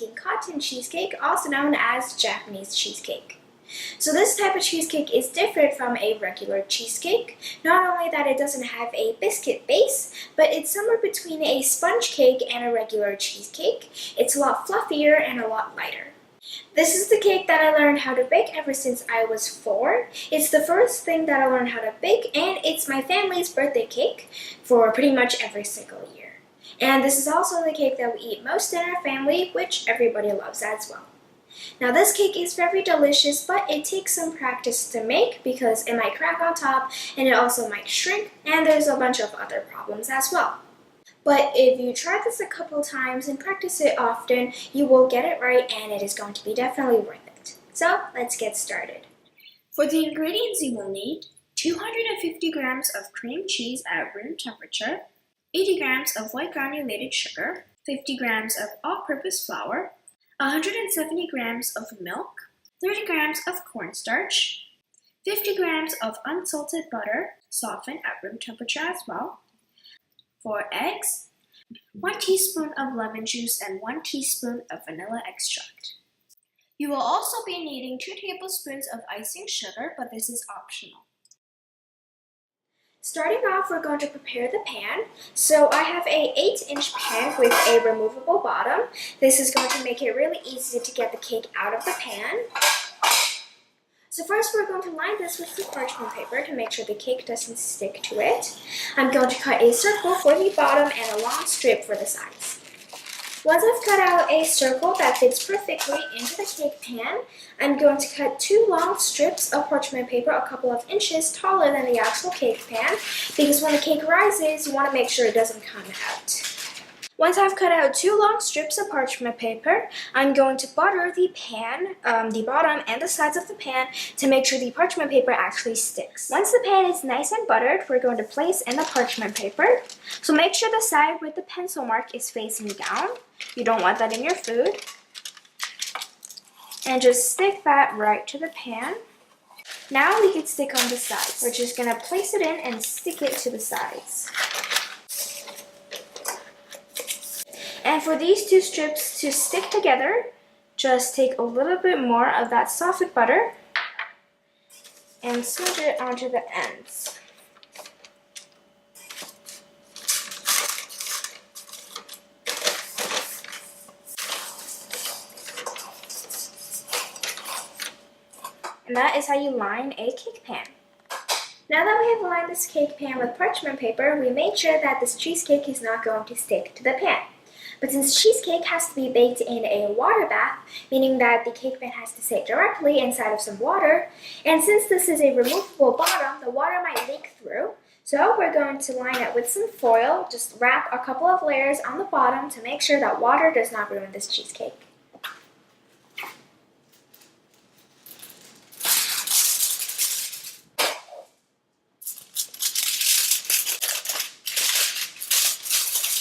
making cotton cheesecake, also known as Japanese cheesecake. So this type of cheesecake is different from a regular cheesecake. Not only that it doesn't have a biscuit base, but it's somewhere between a sponge cake and a regular cheesecake. It's a lot fluffier and a lot lighter. This is the cake that I learned how to bake ever since I was 4. It's the first thing that I learned how to bake, and it's my family's birthday cake for pretty much every single year. And this is also the cake that we eat most in our family, which everybody loves as well. Now this cake is very delicious, but it takes some practice to make because it might crack on top and it also might shrink, and there's a bunch of other problems as well. But if you try this a couple times and practice it often, you will get it right and it is going to be definitely worth it. So let's get started. For the ingredients you will need 250 grams of cream cheese at room temperature, 80 grams of white granulated sugar, 50 grams of all-purpose flour, 170 grams of milk, 30 grams of cornstarch, 50 grams of unsalted butter, softened at room temperature as well, 4 eggs, 1 teaspoon of lemon juice, and 1 teaspoon of vanilla extract. You will also be needing 2 tablespoons of icing sugar, but this is optional. Starting off, we're going to prepare the pan. So I have a 8-inch pan with a removable bottom. This is going to make it really easy to get the cake out of the pan. So first we're going to line this with some parchment paper to make sure the cake doesn't stick to it. I'm going to cut a circle for the bottom and a long strip for the sides. Once I've cut out a circle that fits perfectly into the cake pan, I'm going to cut 2 long strips of parchment paper a couple of inches taller than the actual cake pan, because when the cake rises, you want to make sure it doesn't come out. Once I've cut out 2 long strips of parchment paper, I'm going to butter the pan, the bottom and the sides of the pan to make sure the parchment paper actually sticks. Once the pan is nice and buttered, we're going to place in the parchment paper. So make sure the side with the pencil mark is facing down. You don't want that in your food. And just stick that right to the pan. Now we can stick on the sides. We're just going to place it in and stick it to the sides. And for these 2 strips to stick together, just take a little bit more of that softened butter and smudge it onto the ends. And that is how you line a cake pan. Now that we have lined this cake pan with parchment paper, we made sure that this cheesecake is not going to stick to the pan. But since cheesecake has to be baked in a water bath, meaning that the cake pan has to sit directly inside of some water, and since this is a removable bottom, the water might leak through. So we're going to line it with some foil, just wrap a couple of layers on the bottom to make sure that water does not ruin this cheesecake.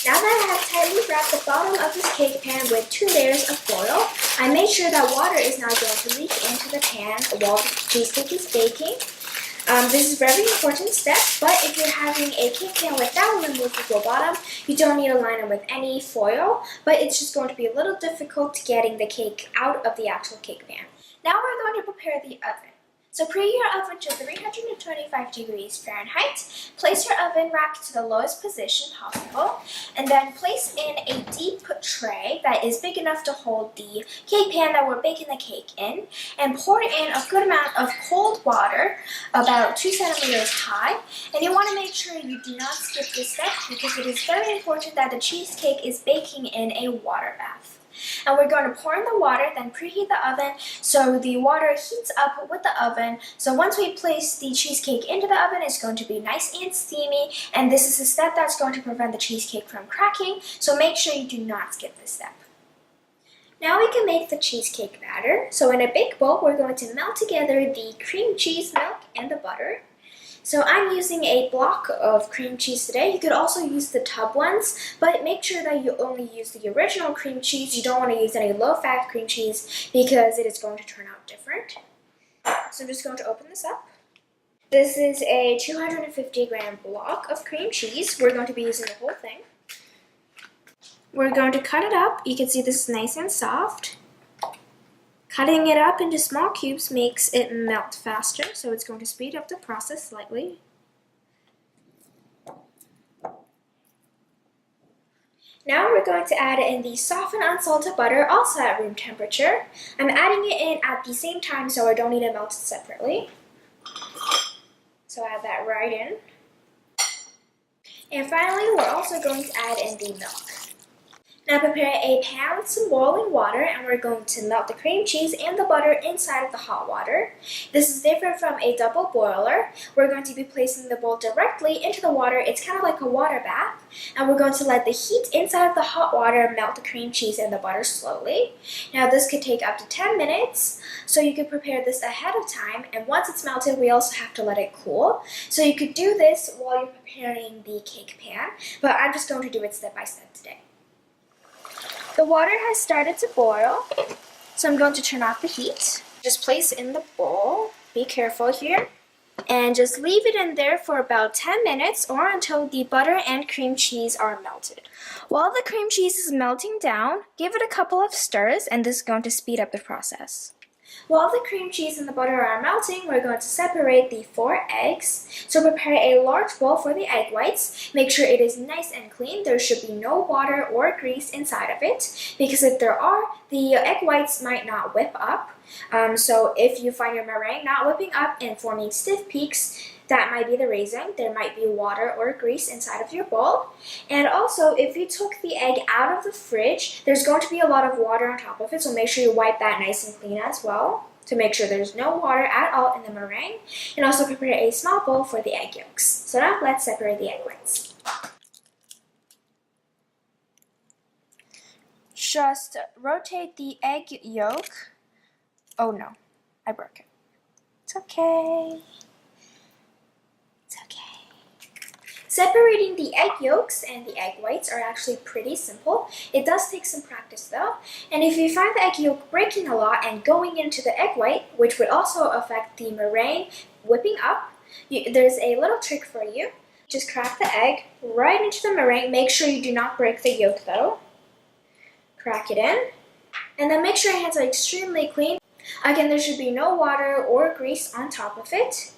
Now that I have tightly wrapped the bottom of this cake pan with 2 layers of foil, I made sure that water is not going to leak into the pan while the cheesecake is baking. This is a very important step, but if you're having a cake pan without a removable bottom, you don't need to line it with any foil, but it's just going to be a little difficult getting the cake out of the actual cake pan. Now we're going to prepare the oven. So preheat your oven to 325 degrees Fahrenheit. Place your oven rack to the lowest position possible, and then place in a deep tray that is big enough to hold the cake pan that we're baking the cake in, and pour in a good amount of cold water, about 2 centimeters high. And you want to make sure you do not skip this step because it is very important that the cheesecake is baking in a water bath. And we're going to pour in the water, then preheat the oven so the water heats up with the oven. So once we place the cheesecake into the oven, it's going to be nice and steamy, and this is a step that's going to prevent the cheesecake from cracking, so make sure you do not skip this step. Now we can make the cheesecake batter. So in a big bowl, we're going to melt together the cream cheese, milk, and the butter. So I'm using a block of cream cheese today. You could also use the tub ones, but make sure that you only use the original cream cheese. You don't want to use any low-fat cream cheese because it is going to turn out different. So I'm just going to open this up. This is a 250 gram block of cream cheese. We're going to be using the whole thing. We're going to cut it up. You can see this is nice and soft. Cutting it up into small cubes makes it melt faster, so it's going to speed up the process slightly. Now we're going to add in the softened unsalted butter, also at room temperature. I'm adding it in at the same time so I don't need to melt it separately. So add that right in. And finally, we're also going to add in the milk. Now prepare a pan with some boiling water, and we're going to melt the cream cheese and the butter inside of the hot water. This is different from a double boiler. We're going to be placing the bowl directly into the water. It's kind of like a water bath. And we're going to let the heat inside of the hot water melt the cream cheese and the butter slowly. Now this could take up to 10 minutes, so you can prepare this ahead of time. And once it's melted, we also have to let it cool. So you could do this while you're preparing the cake pan, but I'm just going to do it step by step today. The water has started to boil, so I'm going to turn off the heat. Just place it in the bowl. Be careful here. And just leave it in there for about 10 minutes or until the butter and cream cheese are melted. While the cream cheese is melting down, give it a couple of stirs, and this is going to speed up the process. While the cream cheese and the butter are melting, we're going to separate the 4 eggs. So prepare a large bowl for the egg whites. Make sure it is nice and clean. There should be no water or grease inside of it, because if there are, the egg whites might not whip up. So if you find your meringue not whipping up and forming stiff peaks, that might be the reason. There might be water or grease inside of your bowl. And also, if you took the egg out of the fridge, there's going to be a lot of water on top of it, so make sure you wipe that nice and clean as well to make sure there's no water at all in the meringue. And also prepare a small bowl for the egg yolks. So now let's separate the egg whites. Just rotate the egg yolk. Oh no, I broke it. It's okay. Separating the egg yolks and the egg whites are actually pretty simple. It does take some practice though. And if you find the egg yolk breaking a lot and going into the egg white, which would also affect the meringue whipping up, there's a little trick for you. Just crack the egg right into the meringue. Make sure you do not break the yolk though. Crack it in. And then make sure your hands are extremely clean. Again, there should be no water or grease on top of it.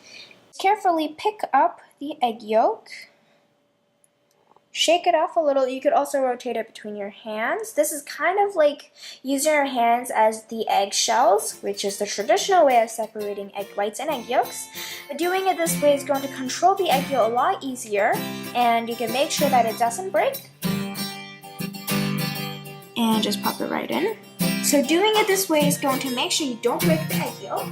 Carefully pick up the egg yolk. Shake it off a little. You could also rotate it between your hands. This is kind of like using your hands as the egg shells, which is the traditional way of separating egg whites and egg yolks. But doing it this way is going to control the egg yolk a lot easier, and you can make sure that it doesn't break. And just pop it right in. So doing it this way is going to make sure you don't break the egg yolk.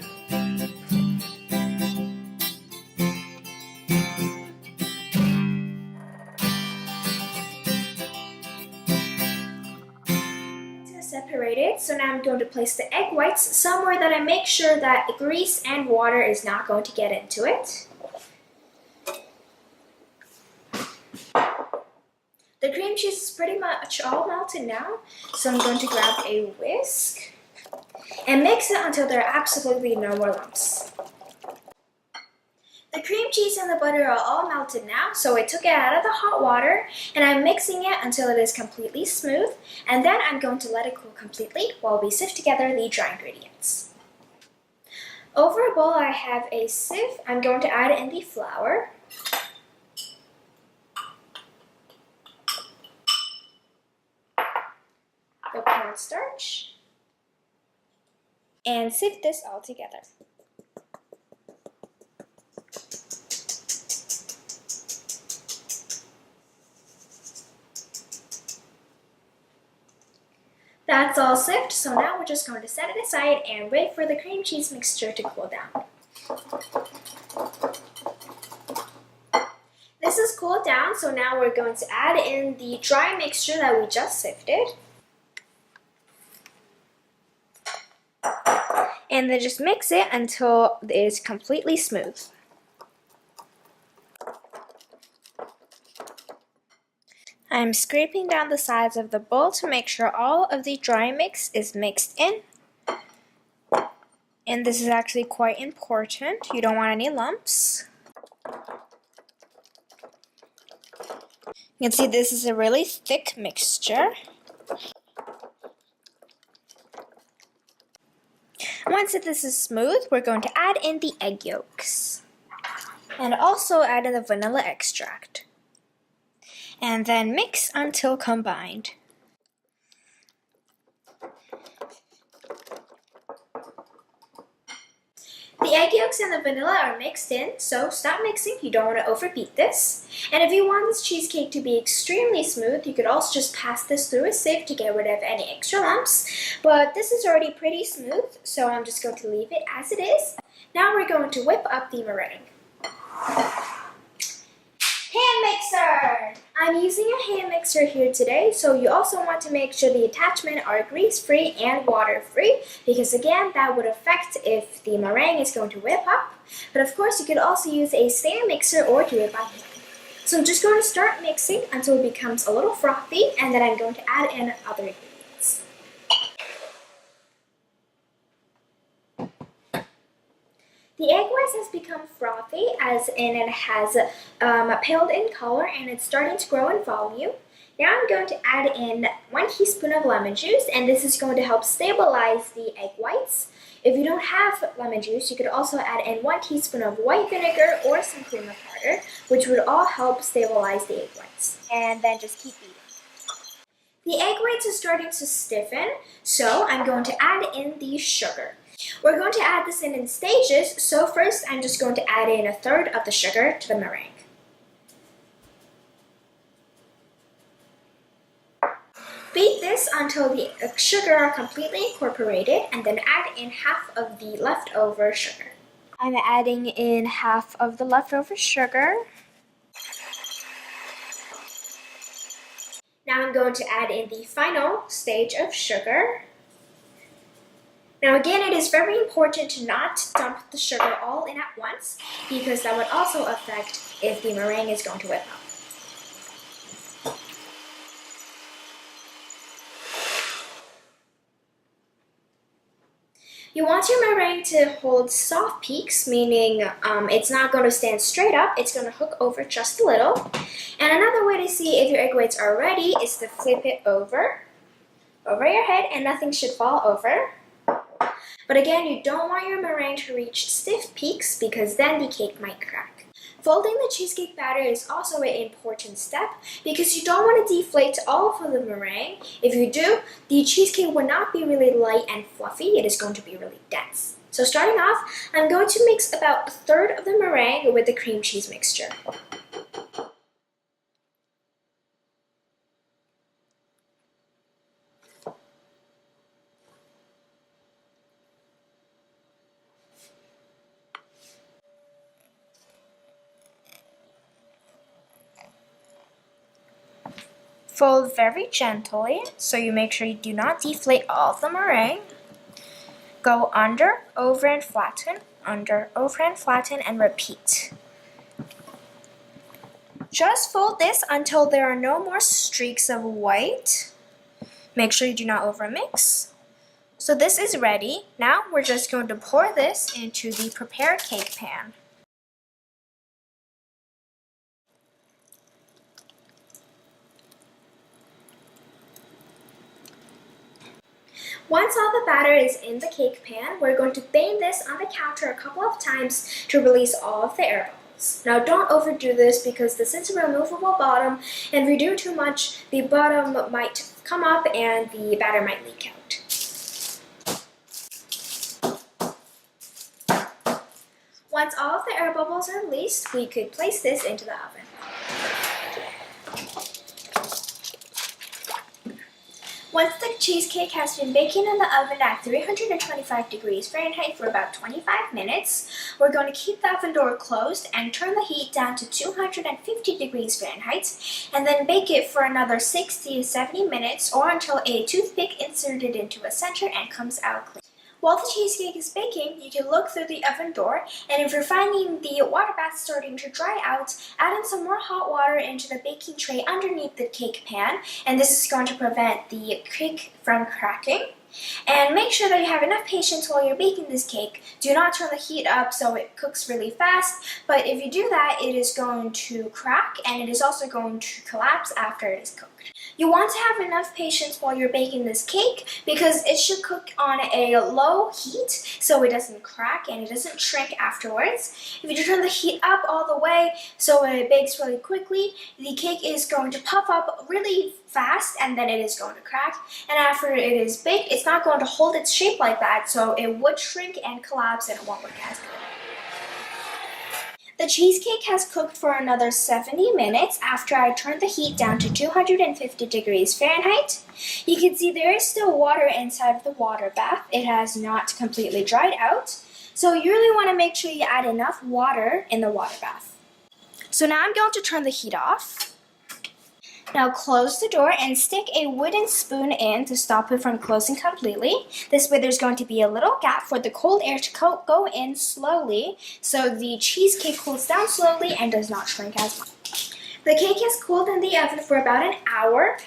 Separated. So now I'm going to place the egg whites somewhere that I make sure that grease and water is not going to get into it. The cream cheese is pretty much all melted now, so I'm going to grab a whisk and mix it until there are absolutely no more lumps. The cream cheese and the butter are all melted now, so I took it out of the hot water and I'm mixing it until it is completely smooth, and then I'm going to let it cool completely while we sift together the dry ingredients. Over a bowl I have a sieve. I'm going to add in the flour, the cornstarch, and sift this all together. That's all sifted, so now we're just going to set it aside and wait for the cream cheese mixture to cool down. This is cooled down, so now we're going to add in the dry mixture that we just sifted. And then just mix it until it is completely smooth. I'm scraping down the sides of the bowl to make sure all of the dry mix is mixed in. And this is actually quite important. You don't want any lumps. You can see this is a really thick mixture. Once this is smooth, we're going to add in the egg yolks. And also add in the vanilla extract. And then mix until combined. The egg yolks and the vanilla are mixed in, so stop mixing. You don't want to overbeat this. And if you want this cheesecake to be extremely smooth, you could also just pass this through a sieve to get rid of any extra lumps. But this is already pretty smooth, so I'm just going to leave it as it is. Now we're going to whip up the meringue. Hand mixer! I'm using a hand mixer here today, so you also want to make sure the attachments are grease-free and water-free, because again, that would affect if the meringue is going to whip up. But of course, you could also use a stand mixer or do it by hand. So I'm just going to start mixing until it becomes a little frothy, and then I'm going to add in other ingredients. The egg white has become frothy, as in it has paled in color and it's starting to grow in volume. Now I'm going to add in 1 teaspoon of lemon juice, and this is going to help stabilize the egg whites. If you don't have lemon juice, you could also add in 1 teaspoon of white vinegar or some cream of tartar, which would all help stabilize the egg whites. And then just keep beating. The egg whites are starting to stiffen, so I'm going to add in the sugar. We're going to add this in stages, so first I'm just going to add in 1/3 of the sugar to the meringue. Beat this until the sugar are completely incorporated, and then add in half of the leftover sugar. I'm adding in half of the leftover sugar. Now I'm going to add in the final stage of sugar. Now again, it is very important to not dump the sugar all in at once, because that would also affect if the meringue is going to whip up. You want your meringue to hold soft peaks, meaning it's not going to stand straight up, it's going to hook over just a little. And another way to see if your egg whites are ready is to flip it over your head, and nothing should fall over. But again, you don't want your meringue to reach stiff peaks, because then the cake might crack. Folding the cheesecake batter is also an important step, because you don't want to deflate all of the meringue. If you do, the cheesecake will not be really light and fluffy, it is going to be really dense. So starting off, I'm going to mix about 1/3 of the meringue with the cream cheese mixture. Fold very gently, so you make sure you do not deflate all of the meringue. Go under, over, and flatten, under, over, and flatten, and repeat. Just fold this until there are no more streaks of white. Make sure you do not overmix. So this is ready. Now we're just going to pour this into the prepared cake pan. Once all the batter is in the cake pan, we're going to bang this on the counter a couple of times to release all of the air bubbles. Now don't overdo this, because this is a removable bottom, and if you do too much, the bottom might come up and the batter might leak out. Once all of the air bubbles are released, we could place this into the oven. Once the cheesecake has been baking in the oven at 325 degrees Fahrenheit for about 25 minutes, we're going to keep the oven door closed and turn the heat down to 250 degrees Fahrenheit, and then bake it for another 60 to 70 minutes, or until a toothpick inserted into a center and comes out clean. While the cheesecake is baking, you can look through the oven door, and if you're finding the water bath starting to dry out, add in some more hot water into the baking tray underneath the cake pan, and this is going to prevent the cake from cracking. And make sure that you have enough patience while you're baking this cake. Do not turn the heat up so it cooks really fast, but if you do that, it is going to crack and it is also going to collapse after it is cooked. You want to have enough patience while you're baking this cake because it should cook on a low heat so it doesn't crack and it doesn't shrink afterwards. If you turn the heat up all the way so it bakes really quickly, the cake is going to puff up really fast and then it is going to crack. And after it is baked, it's not going to hold its shape like that, so it would shrink and collapse and it won't look as good. The cheesecake has cooked for another 70 minutes after I turned the heat down to 250 degrees Fahrenheit. You can see there is still water inside of the water bath. It has not completely dried out. So you really want to make sure you add enough water in the water bath. So now I'm going to turn the heat off. Now close the door and stick a wooden spoon in to stop it from closing completely. This way there's going to be a little gap for the cold air to go in slowly so the cheesecake cools down slowly and does not shrink as much. The cake has cooled in the oven for about an hour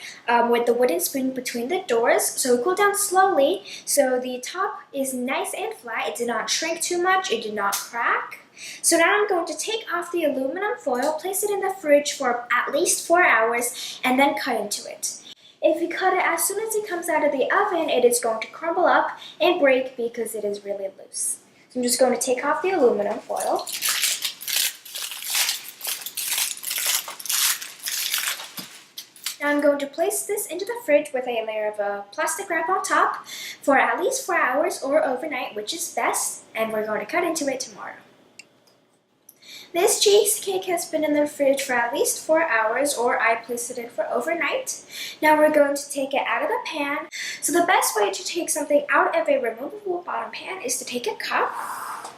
with the wooden spoon between the doors, so it cooled down slowly so the top is nice and flat. It did not shrink too much, it did not crack. So now I'm going to take off the aluminum foil, place it in the fridge for at least 4 hours, and then cut into it. If you cut it as soon as it comes out of the oven, it is going to crumble up and break because it is really loose. So I'm just going to take off the aluminum foil. Now I'm going to place this into the fridge with a layer of plastic wrap on top for at least 4 hours or overnight, which is best, and we're going to cut into it tomorrow. This cheesecake has been in the fridge for at least 4 hours, or I placed it in for overnight. Now we're going to take it out of the pan. So the best way to take something out of a removable bottom pan is to take a cup,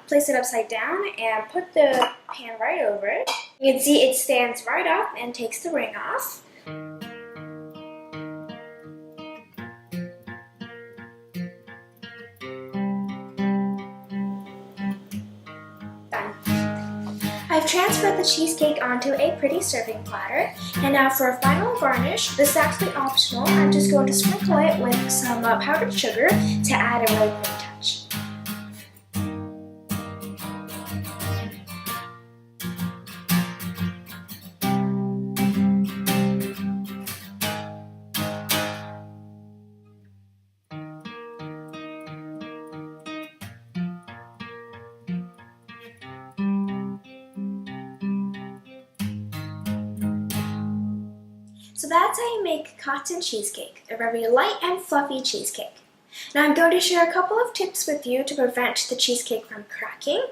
place it upside down, and put the pan right over it. You can see it stands right up and takes the ring off. I've transferred the cheesecake onto a pretty serving platter, and now for a final garnish, this is actually optional. I'm just going to sprinkle it with some powdered sugar to add a really pretty touch. So that's how you make cotton cheesecake, a very light and fluffy cheesecake. Now I'm going to share a couple of tips with you to prevent the cheesecake from cracking.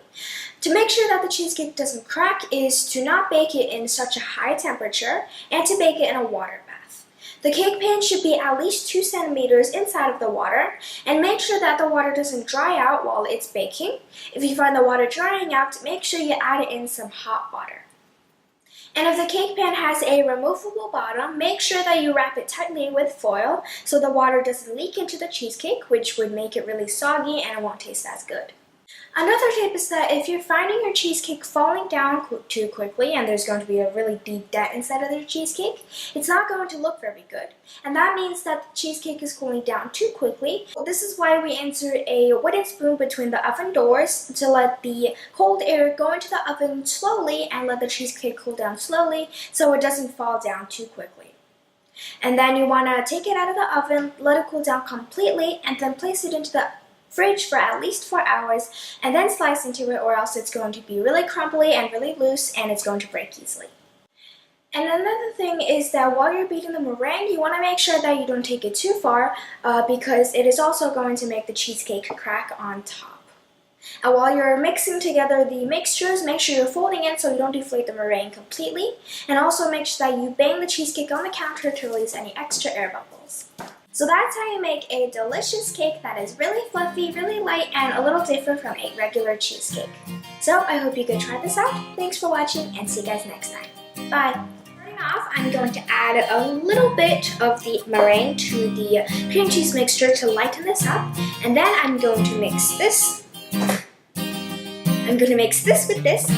To make sure that the cheesecake doesn't crack is to not bake it in such a high temperature and to bake it in a water bath. The cake pan should be at least 2 centimeters inside of the water, and make sure that the water doesn't dry out while it's baking. If you find the water drying out, make sure you add in some hot water. And if the cake pan has a removable bottom, make sure that you wrap it tightly with foil so the water doesn't leak into the cheesecake, which would make it really soggy and it won't taste as good. Another tip is that if you're finding your cheesecake falling down too quickly and there's going to be a really deep dent inside of the cheesecake, it's not going to look very good. And that means that the cheesecake is cooling down too quickly. This is why we insert a wooden spoon between the oven doors to let the cold air go into the oven slowly and let the cheesecake cool down slowly so it doesn't fall down too quickly. And then you want to take it out of the oven, let it cool down completely, and then place it into the fridge for at least 4 hours and then slice into it, or else it's going to be really crumbly and really loose and it's going to break easily. And another thing is that while you're beating the meringue, you want to make sure that you don't take it too far because it is also going to make the cheesecake crack on top. And while you're mixing together the mixtures, make sure you're folding it so you don't deflate the meringue completely, and also make sure that you bang the cheesecake on the counter to release any extra air bubbles. So that's how you make a delicious cake that is really fluffy, really light, and a little different from a regular cheesecake. So I hope you could try this out. Thanks for watching and see you guys next time. Bye! Starting off, I'm going to add a little bit of the meringue to the cream cheese mixture to lighten this up. And then I'm going to mix this. I'm going to mix this with this,